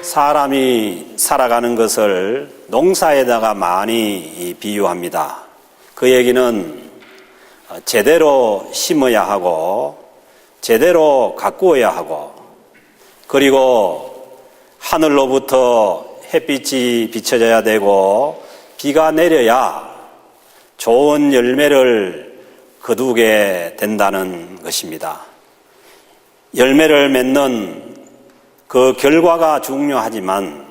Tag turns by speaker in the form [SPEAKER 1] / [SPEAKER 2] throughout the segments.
[SPEAKER 1] 사람이 살아가는 것을 농사에다가 많이 비유합니다. 그 얘기는 제대로 심어야 하고 제대로 가꾸어야 하고 그리고 하늘로부터 햇빛이 비춰져야 되고 비가 내려야 좋은 열매를 거두게 된다는 것입니다. 열매를 맺는 그 결과가 중요하지만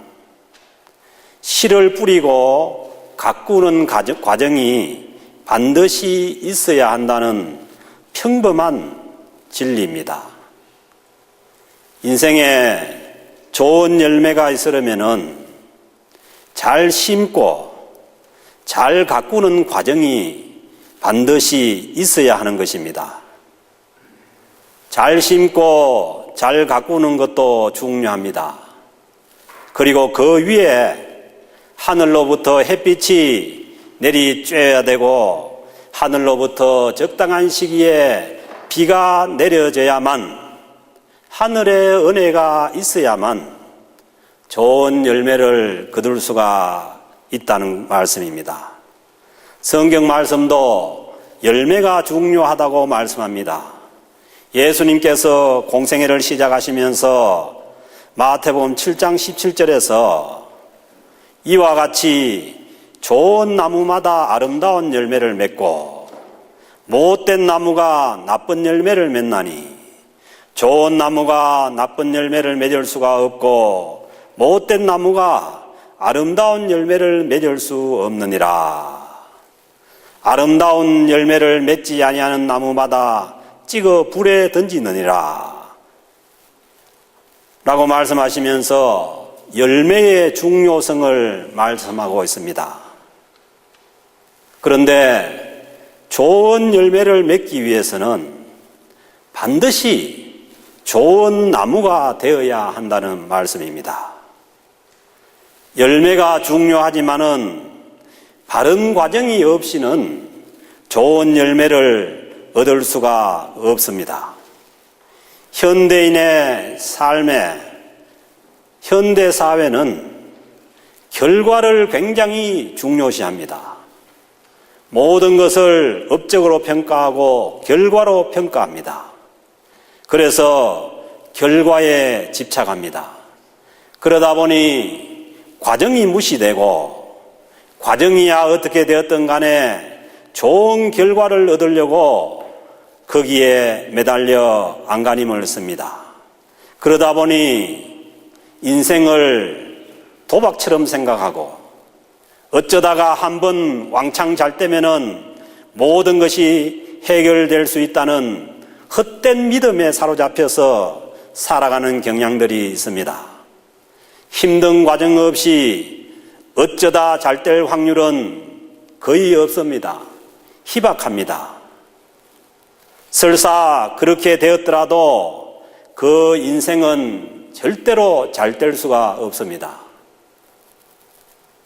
[SPEAKER 1] 씨를 뿌리고 가꾸는 과정이 반드시 있어야 한다는 평범한 진리입니다. 인생에 좋은 열매가 있으려면 잘 심고 잘 가꾸는 과정이 반드시 있어야 하는 것입니다. 잘 심고 잘 가꾸는 것도 중요합니다. 그리고 그 위에 하늘로부터 햇빛이 내리쬐야 되고 하늘로부터 적당한 시기에 비가 내려져야만 하늘의 은혜가 있어야만 좋은 열매를 거둘 수가 있다는 말씀입니다. 성경 말씀도 열매가 중요하다고 말씀합니다. 예수님께서 공생애를 시작하시면서 마태복음 7장 17절에서 이와 같이 좋은 나무마다 아름다운 열매를 맺고 못된 나무가 나쁜 열매를 맺나니 좋은 나무가 나쁜 열매를 맺을 수가 없고 못된 나무가 아름다운 열매를 맺을 수 없느니라. 아름다운 열매를 맺지 아니하는 나무마다 찍어 불에 던지느니라 라고 말씀하시면서 열매의 중요성을 말씀하고 있습니다. 그런데 좋은 열매를 맺기 위해서는 반드시 좋은 나무가 되어야 한다는 말씀입니다. 열매가 중요하지만은 바른 과정이 없이는 좋은 열매를 얻을 수가 없습니다. 현대인의 삶에, 현대 사회는 결과를 굉장히 중요시합니다. 모든 것을 업적으로 평가하고 결과로 평가합니다. 그래서 결과에 집착합니다. 그러다 보니 과정이 무시되고 과정이야 어떻게 되었든 간에 좋은 결과를 얻으려고 거기에 매달려 안간힘을 씁니다. 그러다 보니 인생을 도박처럼 생각하고 어쩌다가 한번 왕창 잘 되면은 모든 것이 해결될 수 있다는 헛된 믿음에 사로잡혀서 살아가는 경향들이 있습니다. 힘든 과정 없이 어쩌다 잘 될 확률은 거의 없습니다. 희박합니다. 설사 그렇게 되었더라도 그 인생은 절대로 잘 될 수가 없습니다.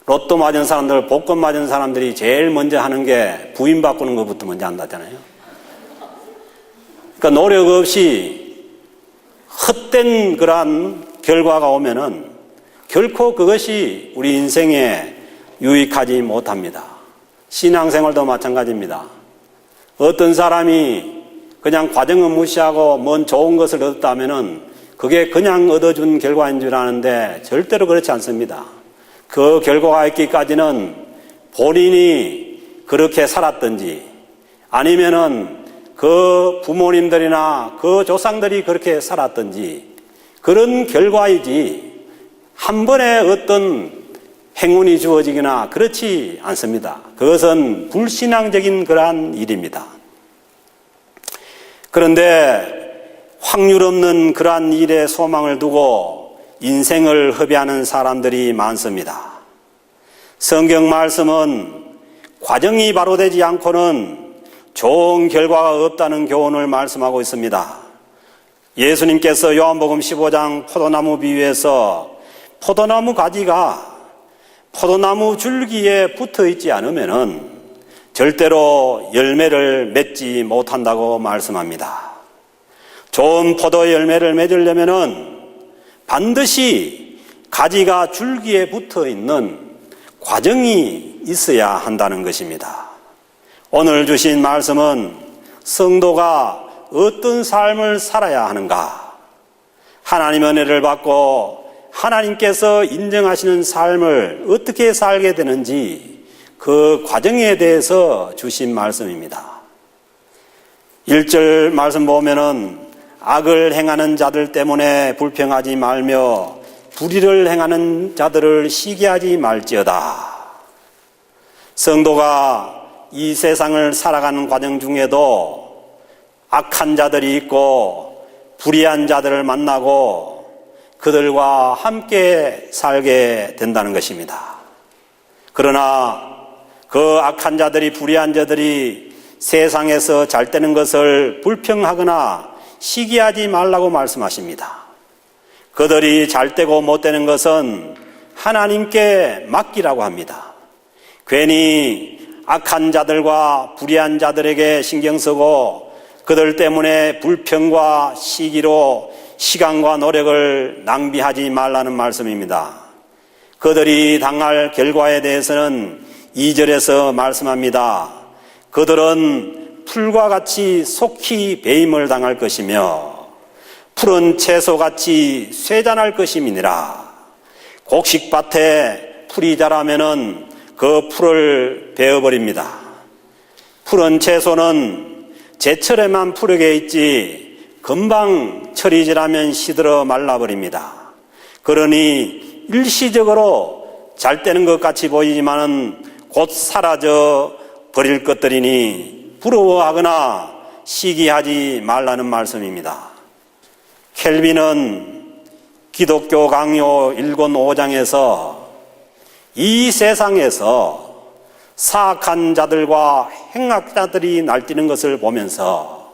[SPEAKER 1] 로또 맞은 사람들, 복권 맞은 사람들이 제일 먼저 하는 게 부인 바꾸는 것부터 먼저 한다잖아요. 그러니까 노력 없이 헛된 그러한 결과가 오면은 결코 그것이 우리 인생에 유익하지 못합니다. 신앙생활도 마찬가지입니다. 어떤 사람이 그냥 과정은 무시하고 뭔 좋은 것을 얻었다면은 그게 그냥 얻어준 결과인 줄 아는데 절대로 그렇지 않습니다. 그 결과가 있기까지는 본인이 그렇게 살았든지 아니면은 그 부모님들이나 그 조상들이 그렇게 살았든지 그런 결과이지 한 번에 어떤 행운이 주어지거나 그렇지 않습니다. 그것은 불신앙적인 그러한 일입니다. 그런데 확률 없는 그러한 일에 소망을 두고 인생을 허비하는 사람들이 많습니다. 성경 말씀은 과정이 바로 되지 않고는 좋은 결과가 없다는 교훈을 말씀하고 있습니다. 예수님께서 요한복음 15장 포도나무 비유에서 포도나무 가지가 포도나무 줄기에 붙어 있지 않으면은 절대로 열매를 맺지 못한다고 말씀합니다. 좋은 포도 열매를 맺으려면은 반드시 가지가 줄기에 붙어 있는 과정이 있어야 한다는 것입니다. 오늘 주신 말씀은 성도가 어떤 삶을 살아야 하는가, 하나님의 은혜를 받고 하나님께서 인정하시는 삶을 어떻게 살게 되는지 그 과정에 대해서 주신 말씀입니다. 1절 말씀 보면은 악을 행하는 자들 때문에 불평하지 말며 불의를 행하는 자들을 시기하지 말지어다. 성도가 이 세상을 살아가는 과정 중에도 악한 자들이 있고 불의한 자들을 만나고 그들과 함께 살게 된다는 것입니다. 그러나 그 악한 자들이, 불의한 자들이 세상에서 잘 되는 것을 불평하거나 시기하지 말라고 말씀하십니다. 그들이 잘 되고 못 되는 것은 하나님께 맡기라고 합니다. 괜히 악한 자들과 불의한 자들에게 신경 쓰고 그들 때문에 불평과 시기로 시간과 노력을 낭비하지 말라는 말씀입니다. 그들이 당할 결과에 대해서는 2절에서 말씀합니다. 그들은 풀과 같이 속히 배임을 당할 것이며 푸른 채소같이 쇠잔할 것임이니라. 곡식밭에 풀이 자라면은 그 풀을 베어버립니다. 푸른 채소는 제철에만 푸르게 있지 금방 철이 지나면 시들어 말라버립니다. 그러니 일시적으로 잘 되는 것 같이 보이지만은 곧 사라져 버릴 것들이니 부러워하거나 시기하지 말라는 말씀입니다. 켈빈은 기독교 강요 1권 5장에서 이 세상에서 사악한 자들과 행악자들이 날뛰는 것을 보면서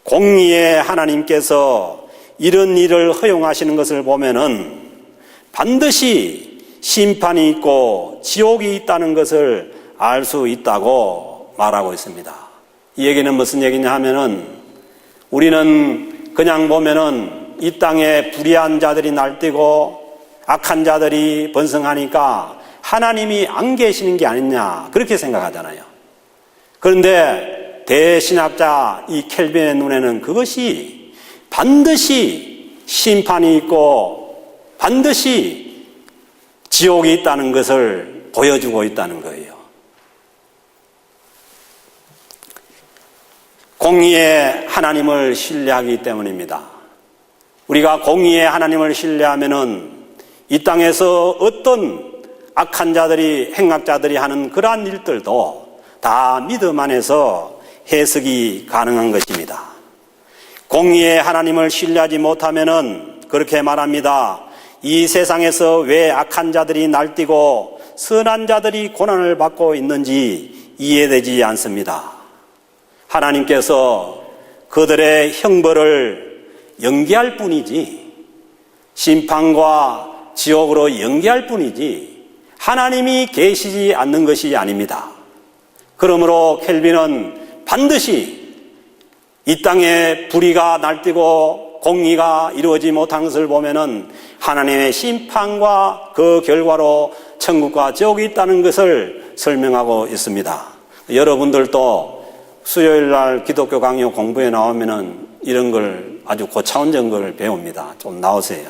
[SPEAKER 1] 공의의 하나님께서 이런 일을 허용하시는 것을 보면은 반드시 심판이 있고 지옥이 있다는 것을 알 수 있다고 말하고 있습니다. 이 얘기는 무슨 얘기냐 하면은 우리는 그냥 보면은 이 땅에 불의한 자들이 날뛰고 악한 자들이 번성하니까 하나님이 안 계시는 게 아니냐 그렇게 생각하잖아요. 그런데 대신학자 이 켈빈의 눈에는 그것이 반드시 심판이 있고 반드시 지옥이 있다는 것을 보여주고 있다는 거예요. 공의의 하나님을 신뢰하기 때문입니다. 우리가 공의의 하나님을 신뢰하면은 이 땅에서 어떤 악한 자들이, 행악자들이 하는 그러한 일들도 다 믿음 안에서 해석이 가능한 것입니다. 공의의 하나님을 신뢰하지 못하면은 그렇게 말합니다. 이 세상에서 왜 악한 자들이 날뛰고 선한 자들이 고난을 받고 있는지 이해되지 않습니다. 하나님께서 그들의 형벌을 연기할 뿐이지 심판과 지옥으로 연기할 뿐이지 하나님이 계시지 않는 것이 아닙니다. 그러므로 켈빈은 반드시 이 땅에 불의가 날뛰고 공의가 이루어지지 못한 것을 보면은 하나님의 심판과 그 결과로 천국과 지옥이 있다는 것을 설명하고 있습니다. 여러분들도 수요일 날 기독교 강요 공부에 나오면은 이런 걸 아주 고차원적 걸 배웁니다. 좀 나오세요.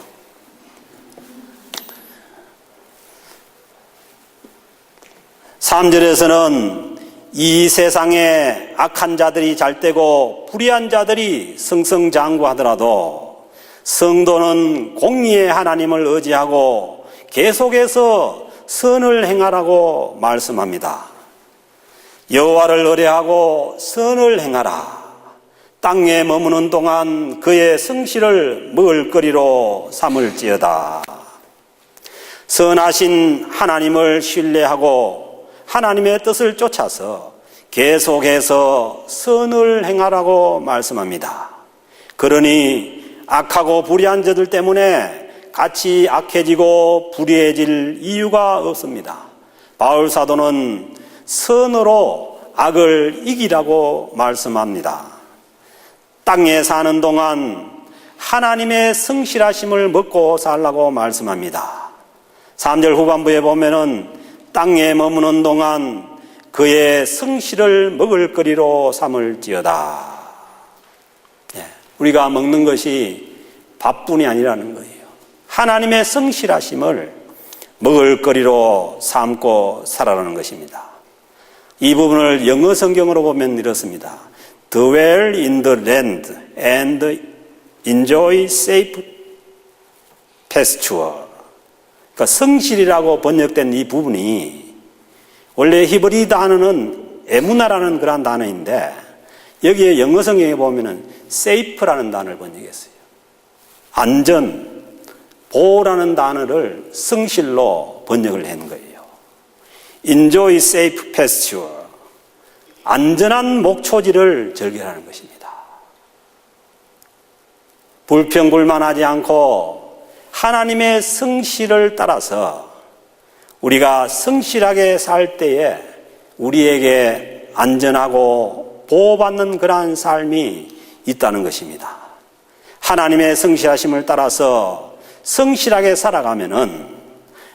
[SPEAKER 1] 3절에서는 이 세상에 악한 자들이 잘되고 불의한 자들이 승승장구하더라도 성도는 공의의 하나님을 의지하고 계속해서 선을 행하라고 말씀합니다. 여호와를 의뢰하고 선을 행하라. 땅에 머무는 동안 그의 성실을 먹을거리로 삼을지어다. 선하신 하나님을 신뢰하고 하나님의 뜻을 쫓아서 계속해서 선을 행하라고 말씀합니다. 그러니 악하고 불의한 자들 때문에 같이 악해지고 불의해질 이유가 없습니다. 바울 사도는 선으로 악을 이기라고 말씀합니다. 땅에 사는 동안 하나님의 성실하심을 먹고 살라고 말씀합니다. 3절 후반부에 보면은 땅에 머무는 동안 그의 성실을 먹을거리로 삼을지어다. 우리가 먹는 것이 밥뿐이 아니라는 거예요. 하나님의 성실하심을 먹을거리로 삼고 살아라는 것입니다. 이 부분을 영어 성경으로 보면 이렇습니다. Dwell in the land and enjoy safe pasture. 그러니까 성실이라고 번역된 이 부분이 원래 히브리 단어는 에무나라는 그런 단어인데 여기에 영어 성경에 보면은 safe라는 단어를 번역했어요. 안전, 보호라는 단어를 성실로 번역을 한 거예요. Enjoy safe pasture. 안전한 목초지를 즐기라는 것입니다. 불평불만하지 않고 하나님의 성실을 따라서 우리가 성실하게 살 때에 우리에게 안전하고 보호받는 그러한 삶이 있다는 것입니다. 하나님의 성실하심을 따라서 성실하게 살아가면은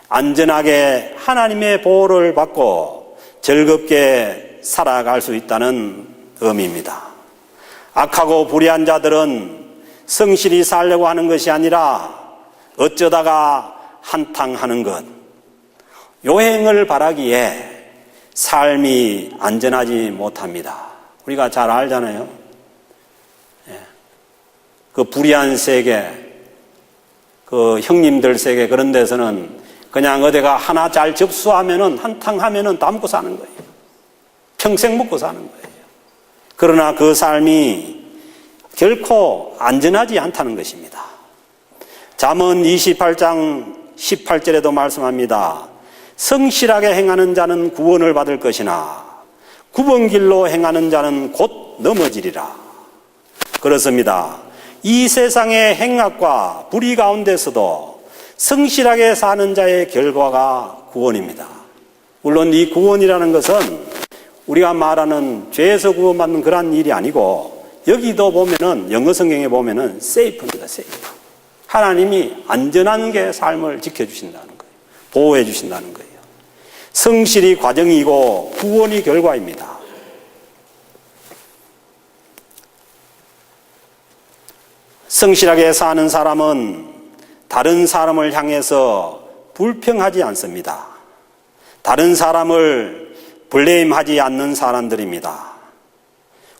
[SPEAKER 1] 안전하게 하나님의 보호를 받고 즐겁게 살아갈 수 있다는 의미입니다. 악하고 불의한 자들은 성실히 살려고 하는 것이 아니라 어쩌다가 한탕하는 것, 요행을 바라기에 삶이 안전하지 못합니다. 우리가 잘 알잖아요. 그 불의한 세계, 그 형님들 세계 그런 데서는 그냥 어디가 하나 잘 접수하면은 한탕하면은 다 먹고 사는 거예요. 평생 먹고 사는 거예요. 그러나 그 삶이 결코 안전하지 않다는 것입니다. 잠언 28장 18절에도 말씀합니다. 성실하게 행하는 자는 구원을 받을 것이나 굽은 길로 행하는 자는 곧 넘어지리라. 그렇습니다. 이 세상의 행악과 불의 가운데서도 성실하게 사는 자의 결과가 구원입니다. 물론 이 구원이라는 것은 우리가 말하는 죄에서 구원받는 그런 일이 아니고 여기도 보면은 영어 성경에 보면은 safe입니다. safe. 하나님이 안전한 게 삶을 지켜주신다는 거예요. 보호해 주신다는 거예요. 성실이 과정이고 구원이 결과입니다. 성실하게 사는 사람은 다른 사람을 향해서 불평하지 않습니다. 다른 사람을 블레임하지 않는 사람들입니다.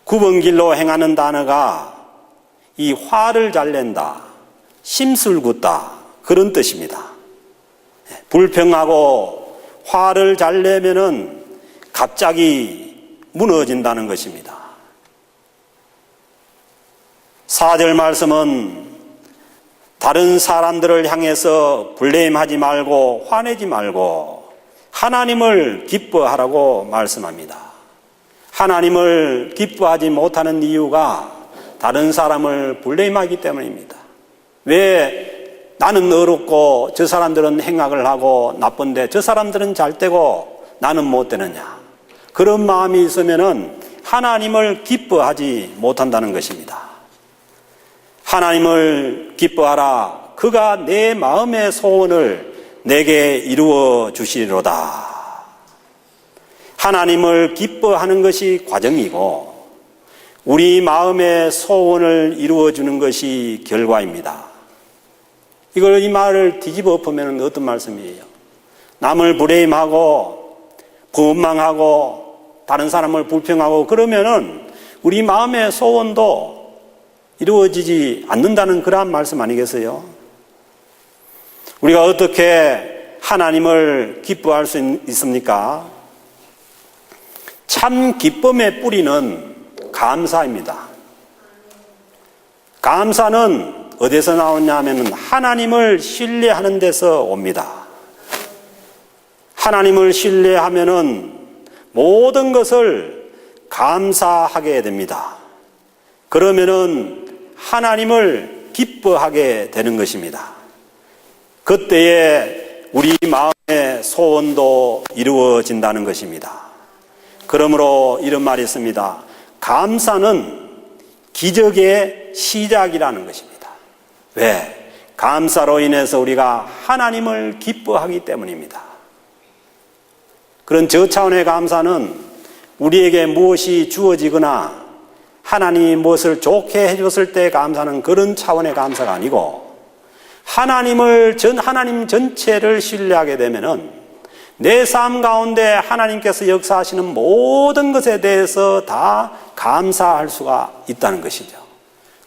[SPEAKER 1] 굽은 길로 행하는 단어가 이 화를 잘 낸다, 심술 굽다 그런 뜻입니다. 불평하고 화를 잘 내면은 갑자기 무너진다는 것입니다. 4절 말씀은 다른 사람들을 향해서 블레임하지 말고 화내지 말고 하나님을 기뻐하라고 말씀합니다. 하나님을 기뻐하지 못하는 이유가 다른 사람을 블레임하기 때문입니다. 왜 나는 어렵고 저 사람들은 행악을 하고 나쁜데 저 사람들은 잘 되고 나는 못 되느냐. 그런 마음이 있으면은 하나님을 기뻐하지 못한다는 것입니다. 하나님을 기뻐하라. 그가 내 마음의 소원을 내게 이루어 주시리로다. 하나님을 기뻐하는 것이 과정이고 우리 마음의 소원을 이루어 주는 것이 결과입니다. 이 말을 뒤집어 엎으면 어떤 말씀이에요? 남을 불레임하고 원망하고 다른 사람을 불평하고 그러면은 우리 마음의 소원도 이루어지지 않는다는 그러한 말씀 아니겠어요? 우리가 어떻게 하나님을 기뻐할 수 있습니까? 참 기쁨의 뿌리는 감사입니다. 감사는 어디서 나오냐 하면 하나님을 신뢰하는 데서 옵니다. 하나님을 신뢰하면은 모든 것을 감사하게 됩니다. 그러면은 하나님을 기뻐하게 되는 것입니다. 그때에 우리 마음의 소원도 이루어진다는 것입니다. 그러므로 이런 말이 있습니다. 감사는 기적의 시작이라는 것입니다. 왜? 감사로 인해서 우리가 하나님을 기뻐하기 때문입니다. 그런 저차원의 감사는 우리에게 무엇이 주어지거나 하나님이 무엇을 좋게 해줬을 때 감사하는 그런 차원의 감사가 아니고, 하나님 전체를 신뢰하게 되면은 내 삶 가운데 하나님께서 역사하시는 모든 것에 대해서 다 감사할 수가 있다는 것이죠.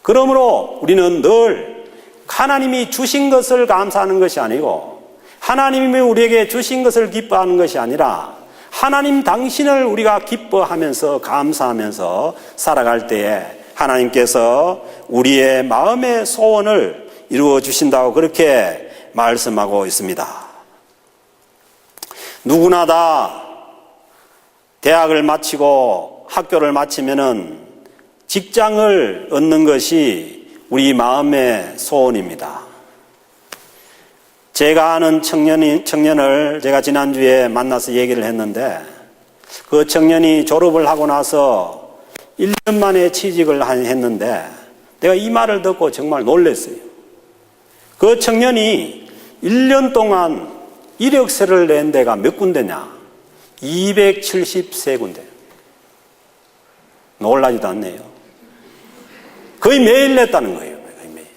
[SPEAKER 1] 그러므로 우리는 늘 하나님이 주신 것을 감사하는 것이 아니고, 하나님이 우리에게 주신 것을 기뻐하는 것이 아니라 하나님 당신을 우리가 기뻐하면서 감사하면서 살아갈 때에 하나님께서 우리의 마음의 소원을 이루어 주신다고 그렇게 말씀하고 있습니다. 누구나 다 대학을 마치고 학교를 마치면은 직장을 얻는 것이 우리 마음의 소원입니다. 제가 아는 청년을 제가 지난주에 만나서 얘기를 했는데, 그 청년이 졸업을 하고 나서 1년 만에 취직을 했는데, 내가 이 말을 듣고 정말 놀랐어요. 그 청년이 1년 동안 이력서를 낸 데가 몇 군데냐? 273군데. 놀라지도 않네요. 거의 매일 냈다는 거예요. 거의 매일.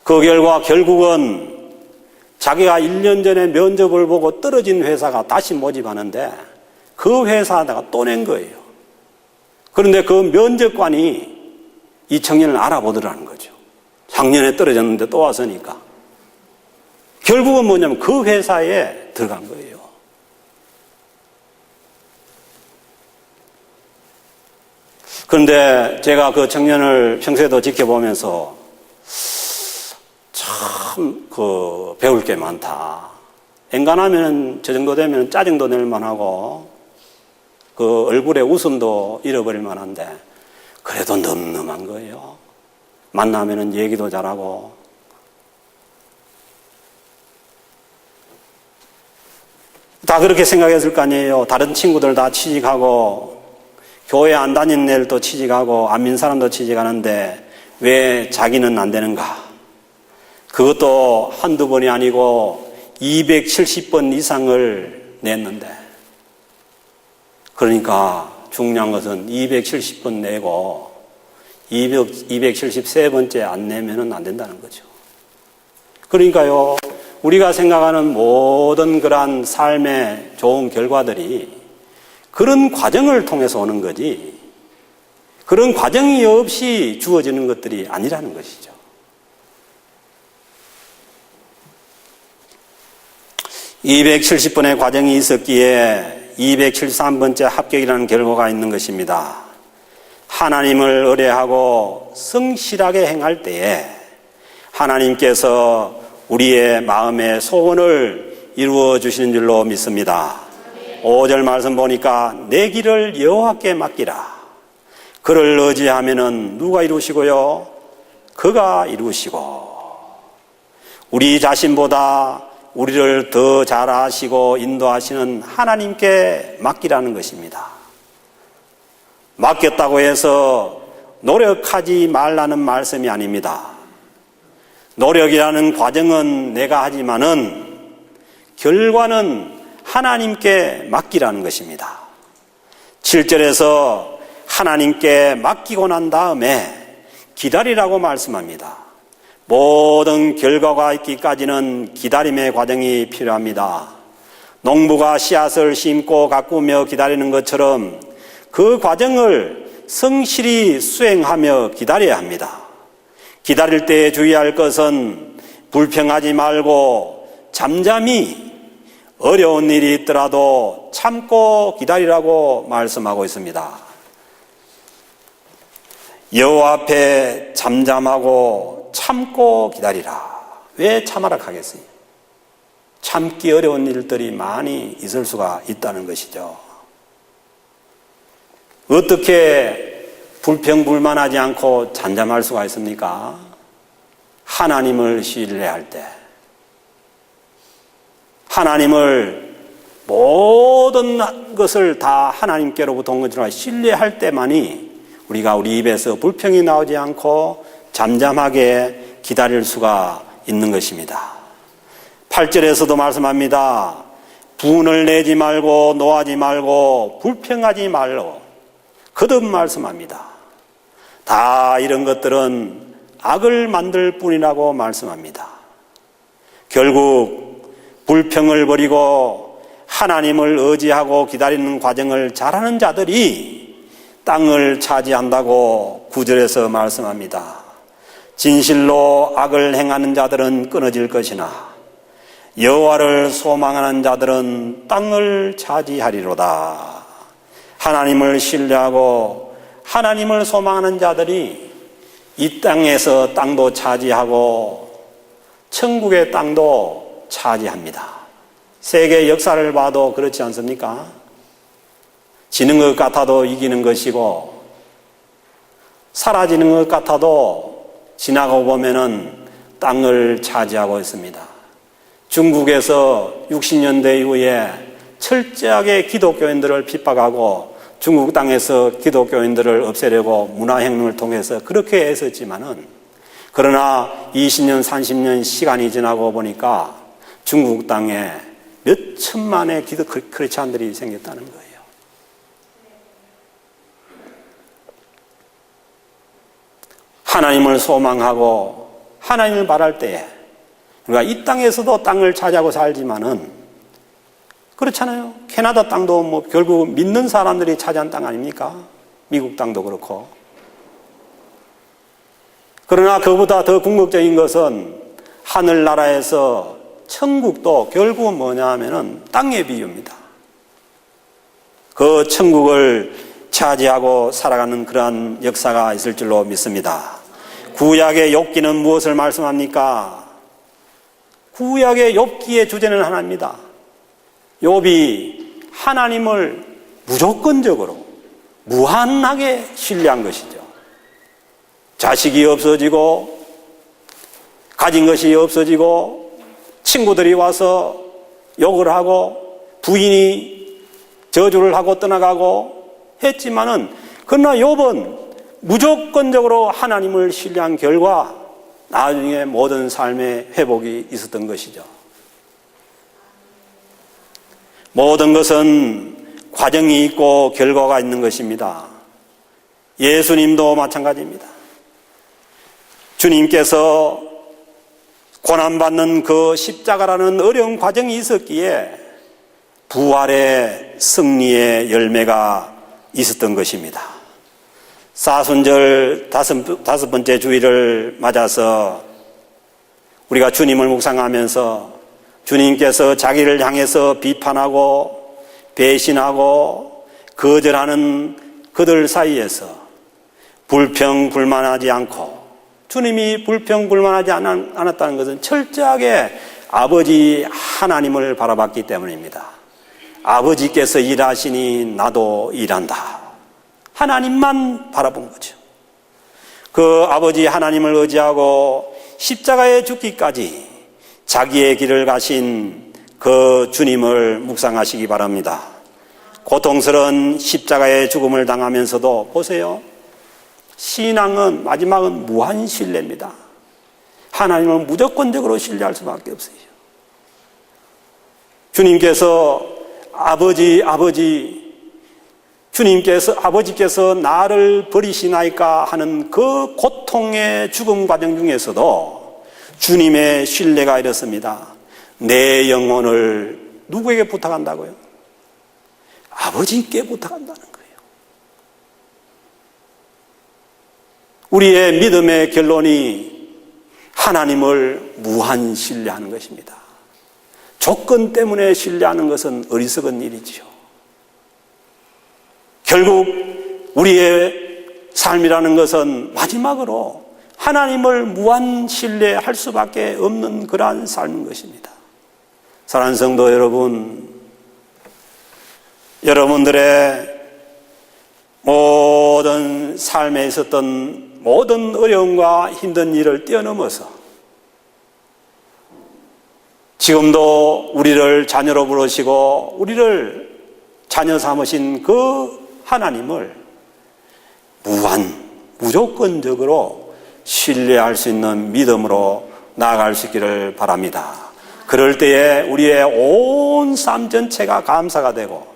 [SPEAKER 1] 그 결과 결국은 자기가 1년 전에 면접을 보고 떨어진 회사가 다시 모집하는데 그 회사에다가 또 낸 거예요. 그런데 그 면접관이 이 청년을 알아보더라는 거죠. 작년에 떨어졌는데 또 왔으니까. 결국은 뭐냐면 그 회사에 들어간 거예요. 그런데 제가 그 청년을 평소에도 지켜보면서 참 배울 게 많다. 엔간하면 저 정도 되면 짜증도 낼 만하고 그 얼굴에 웃음도 잃어버릴 만한데 그래도 늠름한 거예요. 만나면은 얘기도 잘하고. 다 그렇게 생각했을 거 아니에요. 다른 친구들 다 취직하고 교회 안 다니는 애들도 취직하고 안 믿는 사람도 취직하는데 왜 자기는 안 되는가? 그것도 한두 번이 아니고 270번 이상을 냈는데, 그러니까 중요한 것은 270번 내고 273번째 안 내면은 안 된다는 거죠. 그러니까요, 우리가 생각하는 모든 그러한 삶의 좋은 결과들이 그런 과정을 통해서 오는 거지, 그런 과정이 없이 주어지는 것들이 아니라는 것이죠. 270번의 과정이 있었기에 273번째 합격이라는 결과가 있는 것입니다. 하나님을 의뢰하고 성실하게 행할 때에 하나님께서 우리의 마음의 소원을 이루어 주시는 줄로 믿습니다. 5절 말씀 보니까 내 길을 여호와께 맡기라. 그를 의지하면은 누가 이루시고요? 그가 이루시고. 우리 자신보다 우리를 더 잘 아시고 인도하시는 하나님께 맡기라는 것입니다. 맡겼다고 해서 노력하지 말라는 말씀이 아닙니다. 노력이라는 과정은 내가 하지만은 결과는 하나님께 맡기라는 것입니다. 7절에서 하나님께 맡기고 난 다음에 기다리라고 말씀합니다. 모든 결과가 있기까지는 기다림의 과정이 필요합니다. 농부가 씨앗을 심고 가꾸며 기다리는 것처럼 그 과정을 성실히 수행하며 기다려야 합니다. 기다릴 때 주의할 것은 불평하지 말고 잠잠히 어려운 일이 있더라도 참고 기다리라고 말씀하고 있습니다. 여호와 앞에 잠잠하고 참고 기다리라. 왜 참아라 하겠어요? 참기 어려운 일들이 많이 있을 수가 있다는 것이죠. 어떻게 불평불만하지 않고 잠잠할 수가 있습니까? 하나님을 신뢰할 때, 하나님을 모든 것을 다 하나님께로부터 온 것으로 신뢰할 때만이 우리가 우리 입에서 불평이 나오지 않고 잠잠하게 기다릴 수가 있는 것입니다. 8절에서도 말씀합니다. 분을 내지 말고 노하지 말고 불평하지 말고 거듭 말씀합니다. 다 이런 것들은 악을 만들 뿐이라고 말씀합니다. 결국 불평을 버리고 하나님을 의지하고 기다리는 과정을 잘하는 자들이 땅을 차지한다고 9절에서 말씀합니다. 진실로 악을 행하는 자들은 끊어질 것이나 여호와를 소망하는 자들은 땅을 차지하리로다. 하나님을 신뢰하고 하나님을 소망하는 자들이 이 땅에서 땅도 차지하고 천국의 땅도 차지합니다. 세계 역사를 봐도 그렇지 않습니까? 지는 것 같아도 이기는 것이고 사라지는 것 같아도 지나고 보면은 땅을 차지하고 있습니다. 중국에서 60년대 이후에 철저하게 기독교인들을 핍박하고 중국 땅에서 기독교인들을 없애려고 문화혁명을 통해서 그렇게 애썼지만은 그러나 20년, 30년 시간이 지나고 보니까 중국 땅에 몇 천만의 크리스찬들이 생겼다는 거예요. 하나님을 소망하고 하나님을 바랄 때에 우리가 이 땅에서도 땅을 차지하고 살지만은 그렇잖아요. 캐나다 땅도 뭐 결국 믿는 사람들이 차지한 땅 아닙니까? 미국 땅도 그렇고. 그러나 그보다 더 궁극적인 것은 하늘나라에서 천국도 결국은 뭐냐 하면은 땅의 비유입니다. 그 천국을 차지하고 살아가는 그러한 역사가 있을 줄로 믿습니다. 구약의 욥기는 무엇을 말씀합니까? 구약의 욥기의 주제는 하나입니다. 욥이 하나님을 무조건적으로 무한하게 신뢰한 것이죠. 자식이 없어지고 가진 것이 없어지고 친구들이 와서 욕을 하고 부인이 저주를 하고 떠나가고 했지만은 그러나 욥은 무조건적으로 하나님을 신뢰한 결과 나중에 모든 삶의 회복이 있었던 것이죠. 모든 것은 과정이 있고 결과가 있는 것입니다. 예수님도 마찬가지입니다. 주님께서 고난받는 그 십자가라는 어려운 과정이 있었기에 부활의 승리의 열매가 있었던 것입니다. 사순절 다섯 번째 주일을 맞아서 우리가 주님을 묵상하면서 주님께서 자기를 향해서 비판하고 배신하고 거절하는 그들 사이에서 불평불만하지 않고 주님이 불평불만하지 않았다는 것은 철저하게 아버지 하나님을 바라봤기 때문입니다. 아버지께서 일하시니 나도 일한다. 하나님만 바라본 거죠. 그 아버지 하나님을 의지하고 십자가에 죽기까지 자기의 길을 가신 그 주님을 묵상하시기 바랍니다. 고통스러운 십자가의 죽음을 당하면서도 보세요. 신앙은 마지막은 무한 신뢰입니다. 하나님을 무조건적으로 신뢰할 수밖에 없어요. 주님께서 아버지께서 나를 버리시나이까 하는 그 고통의 죽음 과정 중에서도 주님의 신뢰가 이렇습니다. 내 영혼을 누구에게 부탁한다고요? 아버지께 부탁한다는 거예요. 우리의 믿음의 결론이 하나님을 무한 신뢰하는 것입니다. 조건 때문에 신뢰하는 것은 어리석은 일이지요. 결국 우리의 삶이라는 것은 마지막으로 하나님을 무한 신뢰할 수밖에 없는 그러한 삶인 것입니다. 사랑하는 성도 여러분, 여러분들의 모든 삶에 있었던 모든 어려움과 힘든 일을 뛰어넘어서 지금도 우리를 자녀로 부르시고 우리를 자녀 삼으신 그 하나님을 무조건적으로 신뢰할 수 있는 믿음으로 나아갈 수 있기를 바랍니다. 그럴 때에 우리의 온 삶 전체가 감사가 되고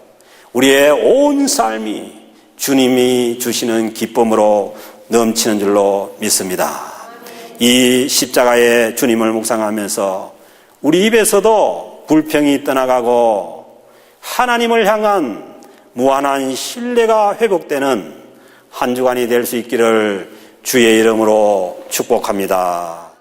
[SPEAKER 1] 우리의 온 삶이 주님이 주시는 기쁨으로 넘치는 줄로 믿습니다. 이 십자가의 주님을 묵상하면서 우리 입에서도 불평이 떠나가고 하나님을 향한 무한한 신뢰가 회복되는 한 주간이 될 수 있기를 주의 이름으로 축복합니다.